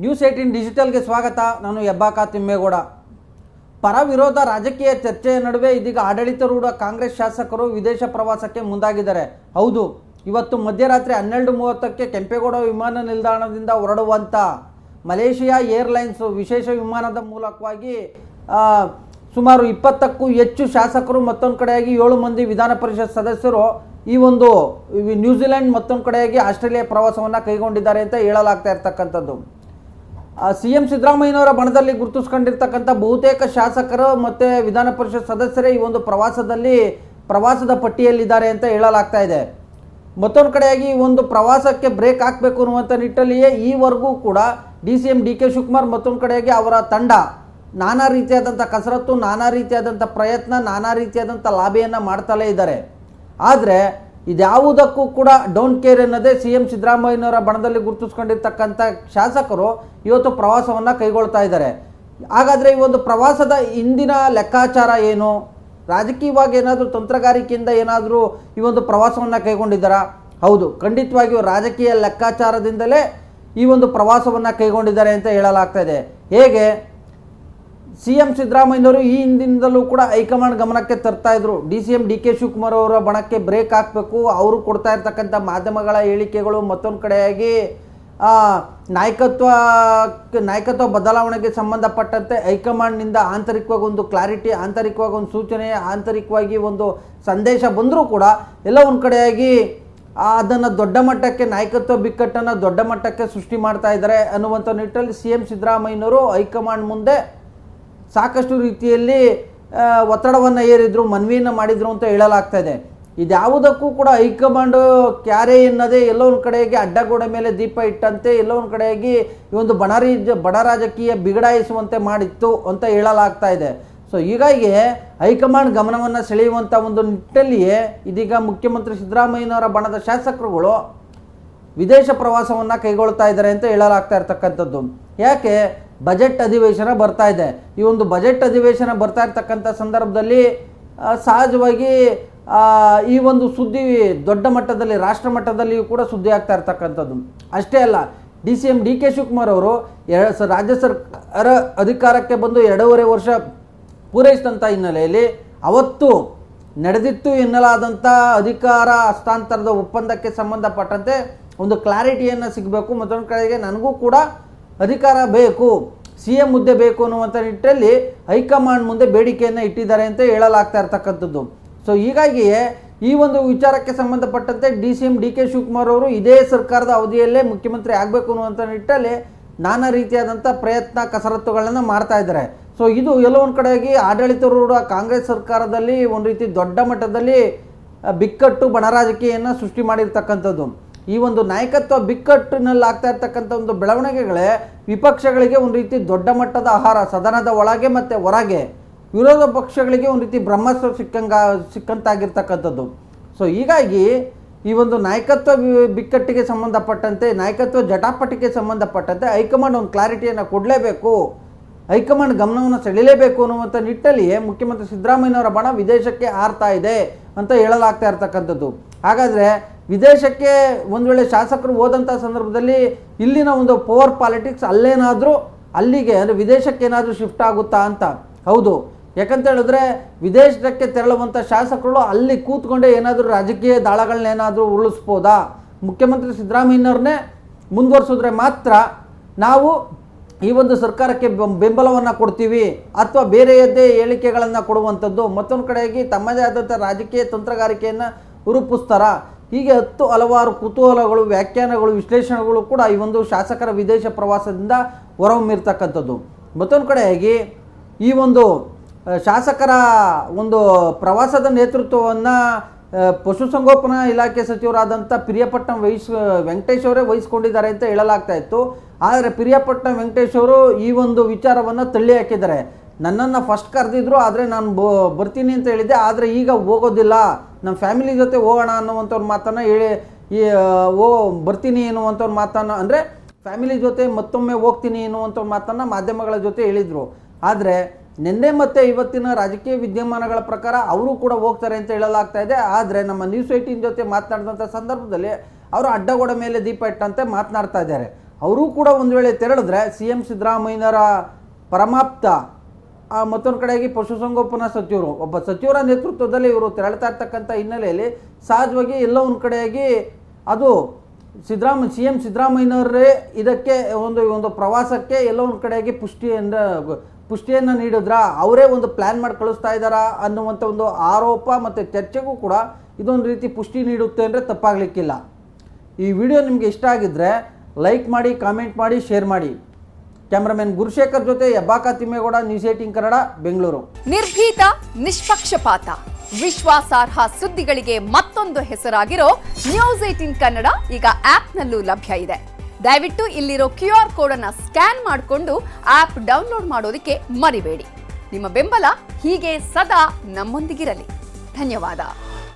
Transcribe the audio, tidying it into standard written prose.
News18 ಡಿಜಿಟಲ್ಗೆ ಸ್ವಾಗತ. ನಾನು ಹೆಬ್ಬಾಕ ತಿಮ್ಮೇಗೌಡ. ಪರ ವಿರೋಧ ರಾಜಕೀಯ ಚರ್ಚೆಯ ನಡುವೆ ಇದೀಗ ಆಡಳಿತಾರೂಢ ಕಾಂಗ್ರೆಸ್ ಶಾಸಕರು ವಿದೇಶ ಪ್ರವಾಸಕ್ಕೆ ಮುಂದಾಗಿದ್ದಾರೆ. ಹೌದು, ಇವತ್ತು ಮಧ್ಯರಾತ್ರಿ 12:30ಕ್ಕೆ ಕೆಂಪೇಗೌಡ ವಿಮಾನ ನಿಲ್ದಾಣದಿಂದ ಹೊರಡುವಂಥ ಮಲೇಷಿಯಾ ಏರ್ಲೈನ್ಸ್ ವಿಶೇಷ ವಿಮಾನದ ಮೂಲಕವಾಗಿ ಸುಮಾರು 20ಕ್ಕೂ ಹೆಚ್ಚು ಶಾಸಕರು, ಮತ್ತೊಂದು ಕಡೆಯಾಗಿ 7 ಮಂದಿ ವಿಧಾನ ಪರಿಷತ್ ಸದಸ್ಯರು ಈ ಒಂದು ನ್ಯೂಜಿಲೆಂಡ್, ಮತ್ತೊಂದು ಕಡೆಯಾಗಿ ಆಸ್ಟ್ರೇಲಿಯಾ ಪ್ರವಾಸವನ್ನು ಕೈಗೊಂಡಿದ್ದಾರೆ ಅಂತ ಹೇಳಲಾಗ್ತಾ ಇರ್ತಕ್ಕಂಥದ್ದು. CM ಸಿದ್ದರಾಮಯ್ಯನವರ ಬಣದಲ್ಲಿ ಗುರುತಿಸ್ಕೊಂಡಿರ್ತಕ್ಕಂಥ ಬಹುತೇಕ ಶಾಸಕರು ಮತ್ತು ವಿಧಾನ ಪರಿಷತ್ ಸದಸ್ಯರೇ ಈ ಒಂದು ಪ್ರವಾಸದ ಪಟ್ಟಿಯಲ್ಲಿದ್ದಾರೆ ಅಂತ ಹೇಳಲಾಗ್ತಾ ಇದೆ. ಮತ್ತೊಂದು ಕಡೆಯಾಗಿ ಈ ಒಂದು ಪ್ರವಾಸಕ್ಕೆ ಬ್ರೇಕ್ ಹಾಕಬೇಕು ಅನ್ನುವಂಥ ನಿಟ್ಟಲ್ಲಿಯೇ ಈವರೆಗೂ ಕೂಡ DCM DK ಶಿವಕುಮಾರ್, ಮತ್ತೊಂದು ಕಡೆಯಾಗಿ ಅವರ ತಂಡ ನಾನಾ ರೀತಿಯಾದಂಥ ಕಸರತ್ತು, ನಾನಾ ರೀತಿಯಾದಂಥ ಪ್ರಯತ್ನ, ನಾನಾ ರೀತಿಯಾದಂಥ ಲಾಬಿಯನ್ನು ಮಾಡ್ತಲೇ ಇದ್ದಾರೆ. ಆದರೆ ಇದ್ಯಾವುದಕ್ಕೂ ಕೂಡ ಡೋಂಟ್ ಕೇರ್ ಎನ್ನದೇ CM ಸಿದ್ದರಾಮಯ್ಯನವರ ಬಣದಲ್ಲಿ ಗುರುತಿಸ್ಕೊಂಡಿರ್ತಕ್ಕಂಥ ಶಾಸಕರು ಇವತ್ತು ಪ್ರವಾಸವನ್ನು ಕೈಗೊಳ್ತಾ ಇದ್ದಾರೆ. ಹಾಗಾದರೆ ಈ ಒಂದು ಪ್ರವಾಸದ ಹಿಂದಿನ ಲೆಕ್ಕಾಚಾರ ಏನು? ರಾಜಕೀಯವಾಗಿ ಏನಾದರೂ ತಂತ್ರಗಾರಿಕೆಯಿಂದ ಏನಾದರೂ ಈ ಒಂದು ಪ್ರವಾಸವನ್ನು ಕೈಗೊಂಡಿದ್ದಾರಾ? ಹೌದು, ಖಂಡಿತವಾಗಿಯೂ ರಾಜಕೀಯ ಲೆಕ್ಕಾಚಾರದಿಂದಲೇ ಈ ಒಂದು ಪ್ರವಾಸವನ್ನು ಕೈಗೊಂಡಿದ್ದಾರೆ ಅಂತ ಹೇಳಲಾಗ್ತಾ ಇದೆ. ಹೇಗೆ? CM ಸಿದ್ದರಾಮಯ್ಯನವರು ಈ ಹಿಂದಿನಿಂದಲೂ ಕೂಡ ಹೈಕಮಾಂಡ್ ಗಮನಕ್ಕೆ ತರ್ತಾ ಇದ್ರು. DCM DK ಶಿವಕುಮಾರ್ ಅವರ ಬಣಕ್ಕೆ ಬ್ರೇಕ್ ಹಾಕಬೇಕು, ಅವರು ಕೊಡ್ತಾ ಇರ್ತಕ್ಕಂಥ ಮಾಧ್ಯಮಗಳ ಹೇಳಿಕೆಗಳು, ಮತ್ತೊಂದು ಕಡೆಯಾಗಿ ನಾಯಕತ್ವ ಬದಲಾವಣೆಗೆ ಸಂಬಂಧಪಟ್ಟಂತೆ ಹೈಕಮಾಂಡ್ನಿಂದ ಆಂತರಿಕವಾಗಿ ಒಂದು ಕ್ಲಾರಿಟಿ, ಆಂತರಿಕವಾಗಿ ಒಂದು ಸೂಚನೆ, ಆಂತರಿಕವಾಗಿ ಒಂದು ಸಂದೇಶ ಬಂದರೂ ಕೂಡ ಎಲ್ಲ ಒಂದು ಕಡೆಯಾಗಿ ಅದನ್ನು ದೊಡ್ಡ ಮಟ್ಟಕ್ಕೆ, ನಾಯಕತ್ವ ಬಿಕ್ಕಟ್ಟನ್ನು ದೊಡ್ಡ ಮಟ್ಟಕ್ಕೆ ಸೃಷ್ಟಿ ಮಾಡ್ತಾ ಇದ್ದಾರೆ ಅನ್ನುವಂಥ ನಿಟ್ಟಲ್ಲಿ CM ಸಿದ್ದರಾಮಯ್ಯನವರು ಹೈಕಮಾಂಡ್ ಮುಂದೆ ಸಾಕಷ್ಟು ರೀತಿಯಲ್ಲಿ ಒತ್ತಡವನ್ನು ಏರಿದ್ರು, ಮನವಿಯನ್ನು ಮಾಡಿದರು ಅಂತ ಹೇಳಲಾಗ್ತಾ ಇದೆ. ಇದ್ಯಾವುದಕ್ಕೂ ಕೂಡ ಹೈಕಮಾಂಡ್ ಕ್ಯಾರೆ ಎನ್ನದೇ ಎಲ್ಲೋ ಒಂದು ಕಡೆಯಾಗಿ ಅಡ್ಡಗೋಡೆ ಮೇಲೆ ದೀಪ ಇಟ್ಟಂತೆ, ಎಲ್ಲೋ ಒಂದು ಕಡೆಯಾಗಿ ಈ ಒಂದು ಬಡ ರಾಜಕೀಯ ಬಿಗಡಾಯಿಸುವಂತೆ ಮಾಡಿತ್ತು ಅಂತ ಹೇಳಲಾಗ್ತಾ ಇದೆ. ಸೊ ಹೀಗಾಗಿ ಹೈಕಮಾಂಡ್ ಗಮನವನ್ನು ಸೆಳೆಯುವಂಥ ಒಂದು ನಿಟ್ಟಲ್ಲಿಯೇ ಇದೀಗ ಮುಖ್ಯಮಂತ್ರಿ ಸಿದ್ದರಾಮಯ್ಯನವರ ಬಣದ ಶಾಸಕರುಗಳು ವಿದೇಶ ಪ್ರವಾಸವನ್ನು ಕೈಗೊಳ್ತಾ ಇದ್ದಾರೆ ಅಂತ ಹೇಳಲಾಗ್ತಾ ಇರ್ತಕ್ಕಂಥದ್ದು. ಯಾಕೆ? ಬಜೆಟ್ ಅಧಿವೇಶನ ಬರ್ತಾ ಇದೆ. ಈ ಒಂದು ಬಜೆಟ್ ಅಧಿವೇಶನ ಬರ್ತಾ ಇರ್ತಕ್ಕಂಥ ಸಂದರ್ಭದಲ್ಲಿ ಸಹಜವಾಗಿ ಈ ಒಂದು ಸುದ್ದಿ ದೊಡ್ಡ ಮಟ್ಟದಲ್ಲಿ, ರಾಷ್ಟ್ರ ಮಟ್ಟದಲ್ಲಿಯೂ ಕೂಡ ಸುದ್ದಿ ಆಗ್ತಾ ಇರ್ತಕ್ಕಂಥದ್ದು. ಅಷ್ಟೇ ಅಲ್ಲ, DCM DK ಶಿವಕುಮಾರ್ ಅವರು ರಾಜ್ಯ ಸರ್ಕಾರ ಅಧಿಕಾರಕ್ಕೆ ಬಂದು 2.5 ವರ್ಷ ಪೂರೈಸಿದಂಥ ಹಿನ್ನೆಲೆಯಲ್ಲಿ ಅವತ್ತು ನಡೆದಿತ್ತು ಎನ್ನಲಾದಂಥ ಅಧಿಕಾರ ಹಸ್ತಾಂತರದ ಒಪ್ಪಂದಕ್ಕೆ ಸಂಬಂಧಪಟ್ಟಂತೆ ಒಂದು ಕ್ಲಾರಿಟಿಯನ್ನು ಸಿಗಬೇಕು, ಮತ್ತೊಂದು ಕಡೆಗೆ ನನಗೂ ಕೂಡ ಅಧಿಕಾರ ಬೇಕು, CM ಹುದ್ದೆ ಬೇಕು ಅನ್ನುವಂಥ ನಿಟ್ಟಲ್ಲಿ ಹೈಕಮಾಂಡ್ ಮುಂದೆ ಬೇಡಿಕೆಯನ್ನು ಇಟ್ಟಿದ್ದಾರೆ ಅಂತ ಹೇಳಲಾಗ್ತಾ ಇರ್ತಕ್ಕಂಥದ್ದು. ಸೊ ಹೀಗಾಗಿಯೇ ಈ ಒಂದು ವಿಚಾರಕ್ಕೆ ಸಂಬಂಧಪಟ್ಟಂತೆ DCM DK ಶಿವಕುಮಾರ್ ಅವರು ಇದೇ ಸರ್ಕಾರದ ಅವಧಿಯಲ್ಲೇ ಮುಖ್ಯಮಂತ್ರಿ ಆಗಬೇಕು ಅನ್ನುವಂಥ ನಿಟ್ಟಲ್ಲಿ ನಾನಾ ರೀತಿಯಾದಂಥ ಪ್ರಯತ್ನ, ಕಸರತ್ತುಗಳನ್ನು ಮಾಡ್ತಾ ಇದ್ದಾರೆ. ಸೊ ಇದು ಎಲ್ಲೋ ಒಂದು ಕಡೆಯಾಗಿ ಆಡಳಿತಾರೂಢ ಕಾಂಗ್ರೆಸ್ ಸರ್ಕಾರದಲ್ಲಿ ಒಂದು ರೀತಿ ದೊಡ್ಡ ಮಟ್ಟದಲ್ಲಿ ಬಿಕ್ಕಟ್ಟು, ಬಣ ರಾಜಕೀಯವನ್ನು ಸೃಷ್ಟಿ ಮಾಡಿರ್ತಕ್ಕಂಥದ್ದು. ಈ ಒಂದು ನಾಯಕತ್ವ ಬಿಕ್ಕಟ್ಟಿನಲ್ಲಿ ಆಗ್ತಾ ಇರ್ತಕ್ಕಂಥ ಒಂದು ಬೆಳವಣಿಗೆಗಳೇ ವಿಪಕ್ಷಗಳಿಗೆ ಒಂದು ರೀತಿ ದೊಡ್ಡ ಮಟ್ಟದ ಆಹಾರ, ಸದನದ ಒಳಗೆ ಮತ್ತು ಹೊರಗೆ ವಿರೋಧ ಪಕ್ಷಗಳಿಗೆ ಒಂದು ರೀತಿ ಬ್ರಹ್ಮಾಸ್ತ್ರ ಸಿಕ್ಕಂತಾಗಿರ್ತಕ್ಕಂಥದ್ದು. ಸೊ ಹೀಗಾಗಿ ಈ ಒಂದು ನಾಯಕತ್ವ ಬಿಕ್ಕಟ್ಟಿಗೆ ಸಂಬಂಧಪಟ್ಟಂತೆ, ನಾಯಕತ್ವ ಜಟಾಪಟಿಗೆ ಸಂಬಂಧಪಟ್ಟಂತೆ ಹೈಕಮಾಂಡ್ ಒಂದು ಕ್ಲಾರಿಟಿಯನ್ನು ಕೊಡಲೇಬೇಕು, ಹೈಕಮಾಂಡ್ ಗಮನವನ್ನು ಸೆಳೆಯಲೇಬೇಕು ಅನ್ನುವಂಥ ನಿಟ್ಟಲ್ಲಿಯೇ ಮುಖ್ಯಮಂತ್ರಿ ಸಿದ್ದರಾಮಯ್ಯನವರ ಬಣ ವಿದೇಶಕ್ಕೆ ಹಾರ್ತಾ ಇದೆ ಅಂತ ಹೇಳಲಾಗ್ತಾ ಇರ್ತಕ್ಕಂಥದ್ದು. ಹಾಗಾದರೆ ವಿದೇಶಕ್ಕೆ ಒಂದು ವೇಳೆ ಶಾಸಕರು ಹೋದಂಥ ಸಂದರ್ಭದಲ್ಲಿ ಇಲ್ಲಿನ ಒಂದು ಪವರ್ ಪಾಲಿಟಿಕ್ಸ್ ಅಲ್ಲಿಗೆ ಅಂದರೆ ವಿದೇಶಕ್ಕೆ ಏನಾದರೂ ಶಿಫ್ಟ್ ಆಗುತ್ತಾ ಅಂತ? ಹೌದು. ಯಾಕಂತ ಹೇಳಿದ್ರೆ ವಿದೇಶಕ್ಕೆ ತೆರಳುವಂಥ ಶಾಸಕರು ಅಲ್ಲಿ ಕೂತ್ಕೊಂಡೇ ಏನಾದರೂ ರಾಜಕೀಯ ದಾಳಗಳನ್ನೇನಾದರೂ ಉರುಳಿಸ್ಬೋದಾ? ಮುಖ್ಯಮಂತ್ರಿ ಸಿದ್ದರಾಮಯ್ಯನವ್ರನ್ನೇ ಮುಂದುವರಿಸಿದ್ರೆ ಮಾತ್ರ ನಾವು ಈ ಒಂದು ಸರ್ಕಾರಕ್ಕೆ ಬೆಂಬಲವನ್ನು ಕೊಡ್ತೀವಿ, ಅಥವಾ ಬೇರೆಯದ್ದೇ ಹೇಳಿಕೆಗಳನ್ನು ಕೊಡುವಂಥದ್ದು, ಮತ್ತೊಂದು ಕಡೆಯಾಗಿ ತಮ್ಮದೇ ಆದಂಥ ರಾಜಕೀಯ ತಂತ್ರಗಾರಿಕೆಯನ್ನು ರೂಪಿಸ್ತಾರ? ಹೀಗೆ ಹಲವಾರು ಕುತೂಹಲಗಳು, ವ್ಯಾಖ್ಯಾನಗಳು, ವಿಶ್ಲೇಷಣೆಗಳು ಕೂಡ ಈ ಒಂದು ಶಾಸಕರ ವಿದೇಶ ಪ್ರವಾಸದಿಂದ ಹೊರಹೊಮ್ಮಿರ್ತಕ್ಕಂಥದ್ದು. ಮತ್ತೊಂದು ಕಡೆಯಾಗಿ ಈ ಒಂದು ಶಾಸಕರ ಒಂದು ಪ್ರವಾಸದ ನೇತೃತ್ವವನ್ನು ಪಶುಸಂಗೋಪನಾ ಇಲಾಖೆ ಸಚಿವರಾದಂಥ ಪಿರಿಯಾಪಟ್ಟಣ ವೆಂಕಟೇಶ್ ಅವರೇ ವಹಿಸ್ಕೊಂಡಿದ್ದಾರೆ ಅಂತ ಹೇಳಲಾಗ್ತಾ ಇತ್ತು. ಆದರೆ ಪಿರಿಯಾಪಟ್ಟಣ ವೆಂಕಟೇಶ್ ಅವರು ಈ ಒಂದು ವಿಚಾರವನ್ನು ತಳ್ಳಿ ಹಾಕಿದ್ದಾರೆ. ನನ್ನನ್ನು ಫಸ್ಟ್ ಕರೆದಿದ್ರು, ಆದರೆ ನಾನು ಬರ್ತೀನಿ ಅಂತ ಹೇಳಿದ್ದೆ, ಆದರೆ ಈಗ ಹೋಗೋದಿಲ್ಲ, ನಮ್ಮ ಫ್ಯಾಮಿಲಿ ಜೊತೆ ಹೋಗೋಣ ಅನ್ನುವಂಥ ಒಂದು ಮಾತನ್ನು ಹೇಳಿ ಬರ್ತೀನಿ ಎನ್ನುವಂಥ ಒಂದು ಮಾತನ್ನು, ಅಂದರೆ ಫ್ಯಾಮಿಲಿ ಜೊತೆ ಮತ್ತೊಮ್ಮೆ ಹೋಗ್ತೀನಿ ಎನ್ನುವಂಥ ಒಂದು ಮಾತನ್ನು ಮಾಧ್ಯಮಗಳ ಜೊತೆ ಹೇಳಿದರು. ಆದರೆ ನಿನ್ನೆ ಮತ್ತು ಇವತ್ತಿನ ರಾಜಕೀಯ ವಿದ್ಯಮಾನಗಳ ಪ್ರಕಾರ ಅವರು ಕೂಡ ಹೋಗ್ತಾರೆ ಅಂತ ಹೇಳಲಾಗ್ತಾ ಇದೆ. ಆದರೆ ನಮ್ಮ ನ್ಯೂಸ್18 ಜೊತೆ ಮಾತನಾಡಿದಂಥ ಸಂದರ್ಭದಲ್ಲಿ ಅವರು ಅಡ್ಡಗೋಡೆ ಮೇಲೆ ದೀಪ ಇಟ್ಟಂತೆ ಮಾತನಾಡ್ತಾ ಇದ್ದಾರೆ. ಅವರೂ ಕೂಡ ಒಂದು ವೇಳೆ ತೆರಳಿದ್ರೆ CM ಸಿದ್ದರಾಮಯ್ಯನವರ ಪರಮಾಪ್ತ ಮತ್ತೊಂದು ಕಡೆಯಾಗಿ ಪಶುಸಂಗೋಪನಾ ಸಚಿವರು ಒಬ್ಬ ಸಚಿವರ ನೇತೃತ್ವದಲ್ಲಿ ಇವರು ತೆರಳ್ತಾ ಇರ್ತಕ್ಕಂಥ ಹಿನ್ನೆಲೆಯಲ್ಲಿ ಸಹಜವಾಗಿ ಎಲ್ಲ ಒಂದು ಕಡೆಯಾಗಿ ಅದು CM ಸಿದ್ದರಾಮಯ್ಯನವರೇ ಇದಕ್ಕೆ ಒಂದು ಪ್ರವಾಸಕ್ಕೆ ಎಲ್ಲ ಒಂದು ಕಡೆಯಾಗಿ ಪುಷ್ಟಿಯನ್ನು ನೀಡಿದ್ರ ಅವರೇ ಒಂದು ಪ್ಲ್ಯಾನ್ ಮಾಡಿ ಕಳಿಸ್ತಾ ಇದ್ದಾರಾ ಅನ್ನುವಂಥ ಒಂದು ಆರೋಪ ಮತ್ತು ಚರ್ಚೆಗೂ ಕೂಡ ಇದೊಂದು ರೀತಿ ಪುಷ್ಟಿ ನೀಡುತ್ತೆ ಅಂದರೆ ತಪ್ಪಾಗಲಿಕ್ಕಿಲ್ಲ. ಈ ವಿಡಿಯೋ ನಿಮಗೆ ಇಷ್ಟ ಆಗಿದ್ದರೆ ಲೈಕ್ ಮಾಡಿ, ಕಾಮೆಂಟ್ ಮಾಡಿ, ಶೇರ್ ಮಾಡಿ. ಕ್ಯಾಮ್ರಾಮನ್ ಗುರುಶೇಖರ್ ಜೊತೆ ಹೆಬ್ಬಾಕ ತಿಮ್ಮೇಗೌಡ, ನ್ಯೂಸ್ 18 ಕನ್ನಡ, ಬೆಂಗಳೂರು. ನಿರ್ಭೀತ, ನಿಷ್ಪಕ್ಷಪಾತ, ವಿಶ್ವಾಸಾರ್ಹ ಸುದ್ದಿಗಳಿಗೆ ಮತ್ತೊಂದು ಹೆಸರಾಗಿರೋ ನ್ಯೂಸ್ 18 ಕನ್ನಡ ಈಗ ಆಪ್ನಲ್ಲೂ ಲಭ್ಯ ಇದೆ. ದಯವಿಟ್ಟು ಇಲ್ಲಿರೋ QR ಕೋಡ್ ಅನ್ನ ಸ್ಕ್ಯಾನ್ ಮಾಡಿಕೊಂಡು ಆಪ್ ಡೌನ್ಲೋಡ್ ಮಾಡೋದಕ್ಕೆ ಮರಿಬೇಡಿ. ನಿಮ್ಮ ಬೆಂಬಲ ಹೀಗೆ ಸದಾ ನಮ್ಮೊಂದಿಗಿರಲಿ. ಧನ್ಯವಾದ.